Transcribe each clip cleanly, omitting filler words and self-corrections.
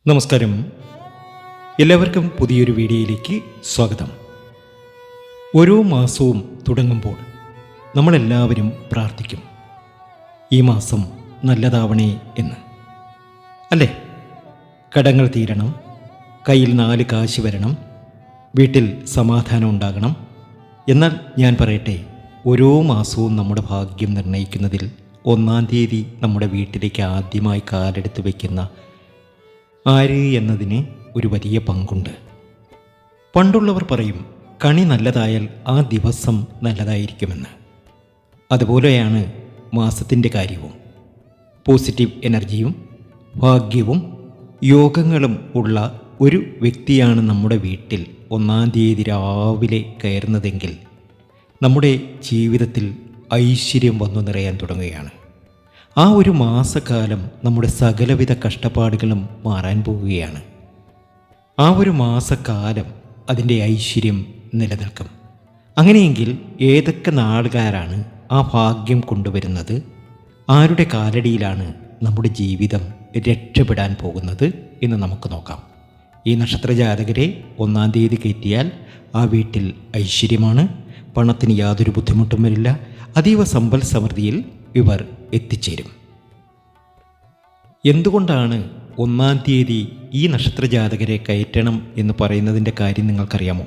നമസ്കാരം. എല്ലാവർക്കും പുതിയൊരു വീഡിയോയിലേക്ക് സ്വാഗതം. ഓരോ മാസവും തുടങ്ങുമ്പോൾ നമ്മളെല്ലാവരും പ്രാർത്ഥിക്കും, ഈ മാസം നല്ലതാവണേ എന്ന്. അല്ലേ? കടങ്ങൾ തീരണം, കയ്യിൽ 4 കാശ് വരണം, വീട്ടിൽ സമാധാനം ഉണ്ടാകണം. എന്നാൽ ഞാൻ പറയട്ടെ, ഓരോ മാസവും നമ്മുടെ ഭാഗ്യം നിർണ്ണയിക്കുന്നതിൽ 1-ാം തീയതി നമ്മുടെ വീട്ടിലേക്ക് ആദ്യമായി കാലെടുത്ത് വയ്ക്കുന്ന ആര് എന്നതിന് ഒരു വലിയ പങ്കുണ്ട്. പണ്ടുള്ളവർ പറയും, കണി നല്ലതായാൽ ആ ദിവസം നല്ലതായിരിക്കുമെന്ന്. അതുപോലെയാണ് മാസത്തിൻ്റെ കാര്യവും. പോസിറ്റീവ് എനർജിയും ഭാഗ്യവും യോഗങ്ങളും ഉള്ള ഒരു വ്യക്തിയാണ് നമ്മുടെ വീട്ടിൽ 1-ാം തീയതി രാവിലെ കയറുന്നതെങ്കിൽ നമ്മുടെ ജീവിതത്തിൽ ഐശ്വര്യം വന്നു നിറയാൻ തുടങ്ങുകയാണ്. ആ ഒരു മാസക്കാലം നമ്മുടെ സകലവിധ കഷ്ടപ്പാടുകളും മാറാൻ പോവുകയാണ്. ആ ഒരു മാസക്കാലം അതിൻ്റെ ഐശ്വര്യം നിലനിൽക്കും. അങ്ങനെയെങ്കിൽ ഏതൊക്കെ നാളുകാരാണ് ആ ഭാഗ്യം കൊണ്ടുവരുന്നത്? ആരുടെ കാലടിയിലാണ് നമ്മുടെ ജീവിതം രക്ഷപ്പെടാൻ പോകുന്നത് എന്ന് നമുക്ക് നോക്കാം. ഈ നക്ഷത്രജാതകരെ 1-ാം തീയതി കയറ്റിയാൽ ആ വീട്ടിൽ ഐശ്വര്യമാണ്. പണത്തിന് യാതൊരു ബുദ്ധിമുട്ടും വരില്ല. അതീവ സമ്പൽ സമൃദ്ധിയിൽ ഇവർ എത്തിച്ചേരും. എന്തുകൊണ്ടാണ് 1-ാം തീയതി ഈ നക്ഷത്രജാതകരെ കയറ്റണം എന്ന് പറയുന്നതിൻ്റെ കാര്യം നിങ്ങൾക്കറിയാമോ?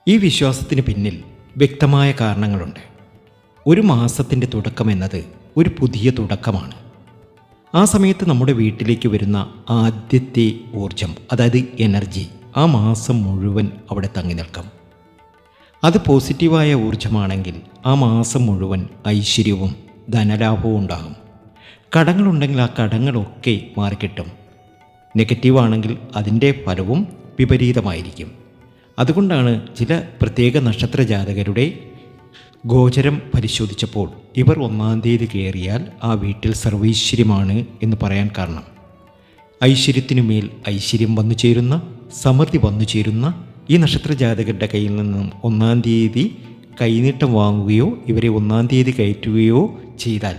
ഈ വിശ്വാസത്തിന് പിന്നിൽ വ്യക്തമായ കാരണങ്ങളുണ്ട്. ഒരു മാസത്തിൻ്റെ തുടക്കം എന്നത് ഒരു പുതിയ തുടക്കമാണ്. ആ സമയത്ത് നമ്മുടെ വീട്ടിലേക്ക് വരുന്ന ആദ്യത്തെ ഊർജം, അതായത് എനർജി, ആ മാസം മുഴുവൻ അവിടെ തങ്ങി നിൽക്കും. അത് പോസിറ്റീവായ ഊർജമാണെങ്കിൽ ആ മാസം മുഴുവൻ ഐശ്വര്യവും ധനലാഭവും ഉണ്ടാകും. കടങ്ങളുണ്ടെങ്കിൽ ആ കടങ്ങളൊക്കെ മാറിക്കിട്ടും. നെഗറ്റീവാണെങ്കിൽ അതിൻ്റെ ഫലവും വിപരീതമായിരിക്കും. അതുകൊണ്ടാണ് ചില പ്രത്യേക നക്ഷത്രജാതകരുടെ ഗോചരം പരിശോധിച്ചപ്പോൾ ഇവർ 1-ാം തീയതി കയറിയാൽ ആ വീട്ടിൽ സർവൈശ്വര്യമാണ് എന്ന് പറയാൻ കാരണം, ഐശ്വര്യത്തിനുമേൽ ഐശ്വര്യം വന്നു ചേരുന്ന, സമൃദ്ധി വന്നു ചേരുന്ന ഈ നക്ഷത്രജാതകരുടെ കയ്യിൽ നിന്നും 1-ാം തീയതി കൈനീട്ടം വാങ്ങുകയോ ഇവരെ 1-ാം തീയതി കയറ്റുകയോ ചെയ്താൽ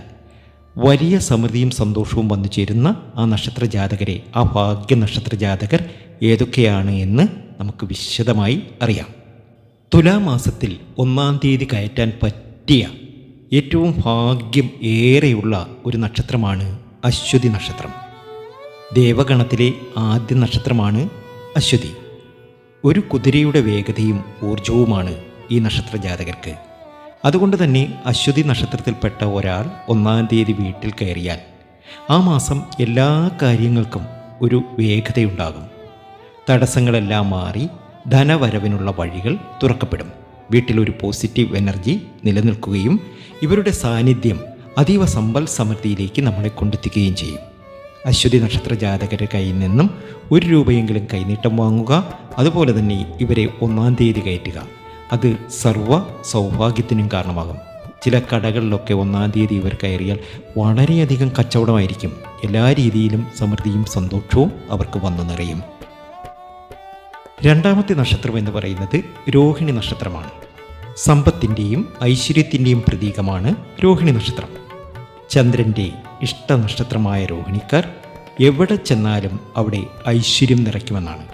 വലിയ സമൃദ്ധിയും സന്തോഷവും വന്നു ചേരുന്ന ആ നക്ഷത്രജാതകരെ, ആ ഭാഗ്യ നക്ഷത്രജാതകർ ഏതൊക്കെയാണ് എന്ന് നമുക്ക് വിശദമായി അറിയാം. തുലാമാസത്തിൽ 1-ാം തീയതി കയറ്റാൻ പറ്റിയ ഏറ്റവും ഭാഗ്യം ഏറെയുള്ള ഒരു നക്ഷത്രമാണ് അശ്വതി നക്ഷത്രം. ദേവഗണത്തിലെ ആദ്യ നക്ഷത്രമാണ് അശ്വതി. ഒരു കുതിരയുടെ വേഗതയും ഊർജവുമാണ് ഈ നക്ഷത്രജാതകർക്ക്. അതുകൊണ്ട് തന്നെ അശ്വതി നക്ഷത്രത്തിൽപ്പെട്ട ഒരാൾ 1-ാം തീയതി വീട്ടിൽ കയറിയാൽ ആ മാസം എല്ലാ കാര്യങ്ങൾക്കും ഒരു വേഗതയുണ്ടാകും. തടസ്സങ്ങളെല്ലാം മാറി ധനവരവിനുള്ള വഴികൾ തുറക്കപ്പെടും. വീട്ടിലൊരു പോസിറ്റീവ് എനർജി നിലനിൽക്കുകയും ഇവരുടെ സാന്നിധ്യം അതീവ സമ്പൽ സമൃദ്ധിയിലേക്ക് നമ്മളെ കൊണ്ടെത്തിക്കുകയും ചെയ്യും. അശ്വതി നക്ഷത്ര ജാതകരുടെ കയ്യിൽ നിന്നും 1 രൂപയെങ്കിലും കൈനീട്ടം വാങ്ങുക. അതുപോലെ തന്നെ ഇവരെ 1-ാം തീയതി കയറ്റുക. അത് സർവ്വ സൗഭാഗ്യത്തിനും കാരണമാകും. ചില കടകളിലൊക്കെ 1-ാം തീയതി ഇവർ കയറിയാൽ വളരെയധികം കച്ചവടമായിരിക്കും. എല്ലാ രീതിയിലും സമൃദ്ധിയും സന്തോഷവും അവർക്ക് വന്നു നിറയും. 2-ാമത്തെ നക്ഷത്രം എന്ന് പറയുന്നത് രോഹിണി നക്ഷത്രമാണ്. സമ്പത്തിൻ്റെയും ഐശ്വര്യത്തിൻ്റെയും പ്രതീകമാണ് രോഹിണി നക്ഷത്രം. ചന്ദ്രൻ്റെ ഇഷ്ട നക്ഷത്രമായ രോഹിണിക്കാർ എവിടെ ചെന്നാലും അവിടെ ഐശ്വര്യം നിറയ്ക്കുമെന്നാണ്.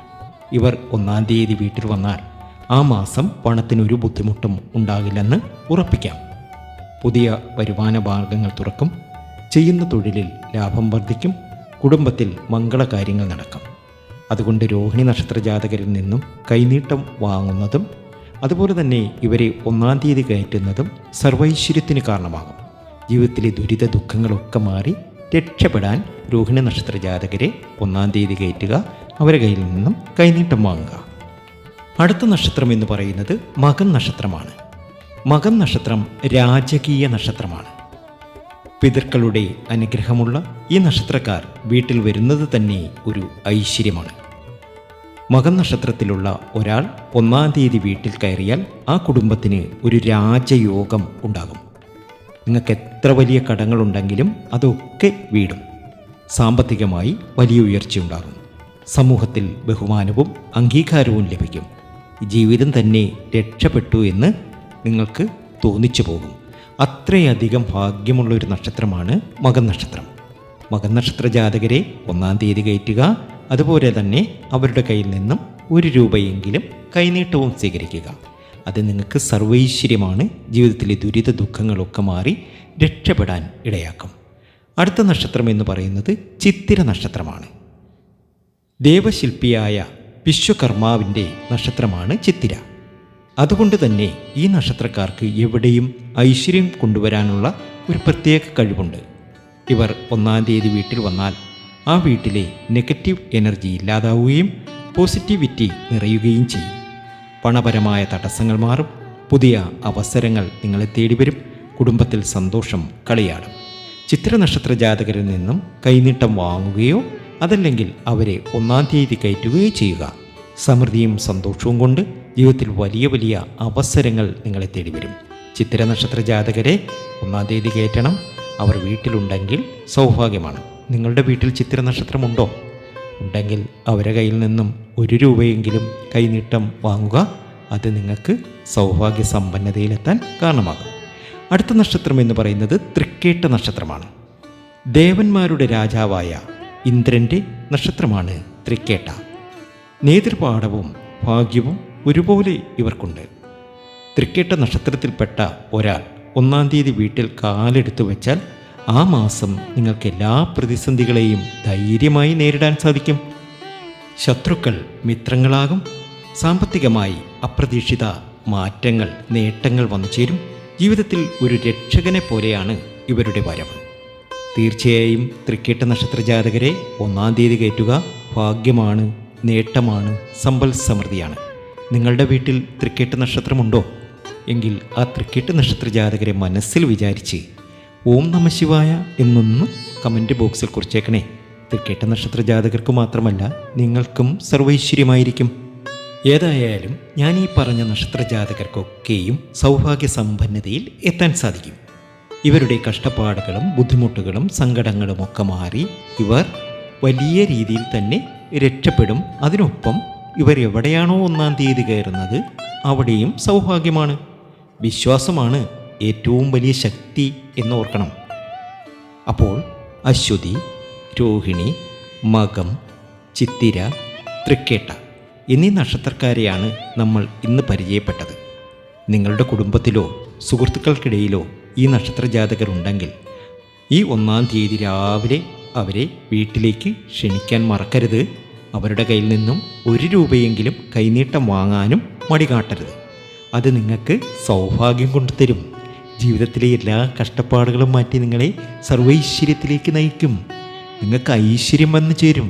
ഇവർ 1-ാം തീയതി വീട്ടിൽ വന്നാൽ ആ മാസം പണത്തിനൊരു ബുദ്ധിമുട്ടും ഉണ്ടാകില്ലെന്ന് ഉറപ്പിക്കാം. പുതിയ വരുമാന മാർഗങ്ങൾ തുറക്കും. ചെയ്യുന്ന തൊഴിലിൽ ലാഭം വർദ്ധിക്കും. കുടുംബത്തിൽ മംഗളകാര്യങ്ങൾ നടക്കും. അതുകൊണ്ട് രോഹിണി നക്ഷത്ര ജാതകരിൽ നിന്നും കൈനീട്ടം വാങ്ങുന്നതും അതുപോലെ തന്നെ ഇവരെ 1-ാം തീയതി കയറ്റുന്നതും സർവൈശ്വര്യത്തിന് കാരണമാകും. ജീവിതത്തിലെ ദുരിത ദുഃഖങ്ങളൊക്കെ മാറി രക്ഷപ്പെടാൻ രോഹിണി നക്ഷത്ര ജാതകരെ 1-ാം തീയതി കയറ്റുക. അവരുടെ കയ്യിൽ നിന്നും കൈനീട്ടം വാങ്ങുക. അടുത്ത നക്ഷത്രം എന്ന് പറയുന്നത് മകം നക്ഷത്രമാണ്. മകം നക്ഷത്രം രാജകീയ നക്ഷത്രമാണ്. പിതൃക്കളുടെ അനുഗ്രഹമുള്ള ഈ നക്ഷത്രക്കാർ വീട്ടിൽ വരുന്നത് തന്നെ ഒരു ഐശ്വര്യമാണ്. മകം നക്ഷത്രത്തിലുള്ള ഒരാൾ 1-ാം തീയതി വീട്ടിൽ കയറിയാൽ ആ കുടുംബത്തിന് ഒരു രാജയോഗം ഉണ്ടാകും. നിങ്ങൾക്ക് എത്ര വലിയ കടങ്ങളുണ്ടെങ്കിലും അതൊക്കെ വീടും. സാമ്പത്തികമായി വലിയ ഉയർച്ചയുണ്ടാകും. സമൂഹത്തിൽ ബഹുമാനവും അംഗീകാരവും ലഭിക്കും. ജീവിതം തന്നെ രക്ഷപ്പെട്ടു എന്ന് നിങ്ങൾക്ക് തോന്നിച്ചു പോകും. അത്രയധികം ഭാഗ്യമുള്ളൊരു നക്ഷത്രമാണ് മകം നക്ഷത്രം. മകനക്ഷത്ര ജാതകരെ 1-ാം തീയതി കയറ്റുക. അതുപോലെ തന്നെ അവരുടെ കയ്യിൽ നിന്നും 1 രൂപയെങ്കിലും കൈനീട്ടവും സ്വീകരിക്കുക. അത് നിങ്ങൾക്ക് സർവൈശ്വര്യമാണ്. ജീവിതത്തിലെ ദുരിത ദുഃഖങ്ങളൊക്കെ മാറി രക്ഷപ്പെടാൻ ഇടയാക്കും. അടുത്ത നക്ഷത്രം എന്ന് പറയുന്നത് ചിത്തിര നക്ഷത്രമാണ്. ദേവശില്പിയായ വിശ്വകർമാവിൻ്റെ നക്ഷത്രമാണ് ചിത്തിര. അതുകൊണ്ട് തന്നെ ഈ നക്ഷത്രക്കാർക്ക് എവിടെയും ഐശ്വര്യം കൊണ്ടുവരാനുള്ള ഒരു പ്രത്യേക കഴിവുണ്ട്. ഇവർ 1-ാം തീയതി വീട്ടിൽ വന്നാൽ ആ വീട്ടിലെ നെഗറ്റീവ് എനർജി ഇല്ലാതാവുകയും പോസിറ്റിവിറ്റി നിറയുകയും ചെയ്യും. പണപരമായ തടസ്സങ്ങൾ മാറും. പുതിയ അവസരങ്ങൾ നിങ്ങളെ തേടി വരും. കുടുംബത്തിൽ സന്തോഷം കളിയാടും. ചിത്തിര നക്ഷത്ര ജാതകരിൽ നിന്നും കൈനീട്ടം വാങ്ങുകയോ അതല്ലെങ്കിൽ അവരെ 1-ാം തീയതി കയറ്റുകയോ ചെയ്യുക. സമൃദ്ധിയും സന്തോഷവും കൊണ്ട് ജീവിതത്തിൽ വലിയ വലിയ അവസരങ്ങൾ നിങ്ങളെ തേടി വരും. ചിത്തിര നക്ഷത്ര ജാതകരെ 1-ാം തീയതി കയറ്റണം. അവർ വീട്ടിലുണ്ടെങ്കിൽ സൗഭാഗ്യമാണ്. നിങ്ങളുടെ വീട്ടിൽ ചിത്തിര നക്ഷത്രമുണ്ടോ? ഉണ്ടെങ്കിൽ അവരുടെ കയ്യിൽ നിന്നും 1 രൂപയെങ്കിലും കൈനീട്ടം വാങ്ങുക. അത് നിങ്ങൾക്ക് സൗഭാഗ്യ സമ്പന്നതയിലെത്താൻ കാരണമാകും. അടുത്ത നക്ഷത്രം എന്ന് പറയുന്നത് തൃക്കേട്ട നക്ഷത്രമാണ്. ദേവന്മാരുടെ രാജാവായ ഇന്ദ്രൻ്റെ നക്ഷത്രമാണ് തൃക്കേട്ട. നേതൃപാഠവും ഭാഗ്യവും ഒരുപോലെ ഇവർക്കുണ്ട്. തൃക്കേട്ട നക്ഷത്രത്തിൽപ്പെട്ട ഒരാൾ 1-ാം തീയതി വീട്ടിൽ കാലെടുത്തു വെച്ചാൽ ആ മാസം നിങ്ങൾക്ക് എല്ലാ പ്രതിസന്ധികളെയും ധൈര്യമായി നേരിടാൻ സാധിക്കും. ശത്രുക്കൾ മിത്രങ്ങളാകും. സാമ്പത്തികമായി അപ്രതീക്ഷിത മാറ്റങ്ങൾ, നേട്ടങ്ങൾ വന്നു ചേരും. ജീവിതത്തിൽ ഒരു രക്ഷകനെ പോലെയാണ് ഇവരുടെ വരവ്. തീർച്ചയായും തൃക്കേട്ട നക്ഷത്ര ജാതകരെ 1-ാം തീയതി കയറ്റുക. ഭാഗ്യമാണ്, നേട്ടമാണ്, സമ്പൽ സമൃദ്ധിയാണ്. നിങ്ങളുടെ വീട്ടിൽ തൃക്കേട്ട നക്ഷത്രമുണ്ടോ? എങ്കിൽ ആ തൃക്കേട്ട നക്ഷത്ര ജാതകരെ മനസ്സിൽ വിചാരിച്ച് ഓം നമഃ ശിവായ എന്നൊന്ന് കമൻറ്റ് ബോക്സിൽ കുറിച്ചേക്കണേ. തൃക്കേട്ട നക്ഷത്ര ജാതകർക്ക് മാത്രമല്ല നിങ്ങൾക്കും സർവൈശ്വര്യമായിരിക്കും. ഏതായാലും ഞാൻ ഈ പറഞ്ഞ നക്ഷത്ര ജാതകർക്കൊക്കെയും സൗഭാഗ്യ സമ്പന്നതയിൽ എത്താൻ സാധിക്കും. ഇവരുടെ കഷ്ടപ്പാടുകളും ബുദ്ധിമുട്ടുകളും സങ്കടങ്ങളും ഒക്കെ മാറി ഇവർ വലിയ രീതിയിൽ തന്നെ രക്ഷപ്പെടും. അതിനൊപ്പം ഇവർ എവിടെയാണോ 1-ാം തീയതി കയറുന്നത് അവിടെയും സൗഭാഗ്യമാണ്. വിശ്വാസമാണ് ഏറ്റവും വലിയ ശക്തി എന്നോർക്കണം. അപ്പോൾ അശ്വതി, രോഹിണി, മകം, ചിത്തിര, തൃക്കേട്ട എന്നീ നക്ഷത്രക്കാരെയാണ് നമ്മൾ ഇന്ന് പരിചയപ്പെട്ടത്. നിങ്ങളുടെ കുടുംബത്തിലോ സുഹൃത്തുക്കൾക്കിടയിലോ ഈ നക്ഷത്ര ജാതകരുണ്ടെങ്കിൽ ഈ 1-ാം തീയതി രാവിലെ അവരെ വീട്ടിലേക്ക് ക്ഷണിക്കാൻ മറക്കരുത്. അവരുടെ കയ്യിൽ നിന്നും 1 രൂപയെങ്കിലും കൈനീട്ടം വാങ്ങാനും മടി കാട്ടരുത്. അത് നിങ്ങൾക്ക് സൗഭാഗ്യം കൊണ്ടുതരും. ജീവിതത്തിലെ എല്ലാ കഷ്ടപ്പാടുകളും മാറ്റി നിങ്ങളെ സർവൈശ്വര്യത്തിലേക്ക് നയിക്കും. നിങ്ങൾക്ക് ഐശ്വര്യം വന്നു ചേരും.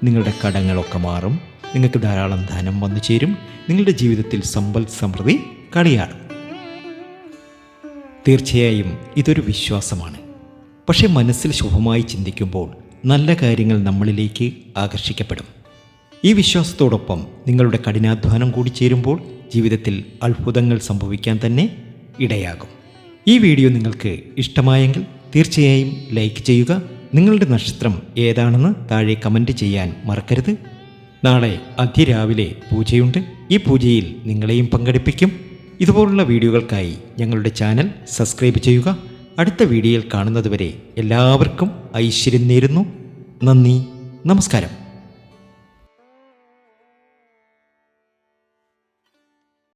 നിങ്ങളുടെ കടങ്ങളൊക്കെ മാറും. നിങ്ങൾക്ക് ധാരാളം ധനം വന്നു ചേരും. നിങ്ങളുടെ ജീവിതത്തിൽ സമ്പൽ സമൃദ്ധി കളിയാടും. തീർച്ചയായും ഇതൊരു വിശ്വാസമാണ്. പക്ഷേ മനസ്സിൽ ശുഭമായി ചിന്തിക്കുമ്പോൾ നല്ല കാര്യങ്ങൾ നമ്മളിലേക്ക് ആകർഷിക്കപ്പെടും. ഈ വിശ്വാസത്തോടൊപ്പം നിങ്ങളുടെ കഠിനാധ്വാനം കൂടി ചേരുമ്പോൾ ജീവിതത്തിൽ അത്ഭുതങ്ങൾ സംഭവിക്കാൻ തന്നെ ഇടയാകും. ഈ വീഡിയോ നിങ്ങൾക്ക് ഇഷ്ടമായെങ്കിൽ തീർച്ചയായും ലൈക്ക് ചെയ്യുക. നിങ്ങളുടെ നക്ഷത്രം ഏതാണെന്ന് താഴെ കമൻറ്റ് ചെയ്യാൻ മറക്കരുത്. നാളെ അതിരാവിലെ പൂജയുണ്ട്. ഈ പൂജയിൽ നിങ്ങളെയും പങ്കെടുപ്പിക്കും. ഇതുപോലുള്ള വീഡിയോകൾക്കായി ഞങ്ങളുടെ ചാനൽ സബ്സ്ക്രൈബ് ചെയ്യുക. അടുത്ത വീഡിയോയിൽ കാണുന്നതുവരെ എല്ലാവർക്കും ഐശ്വര്യം നേരുന്നു. നന്ദി, നമസ്കാരം.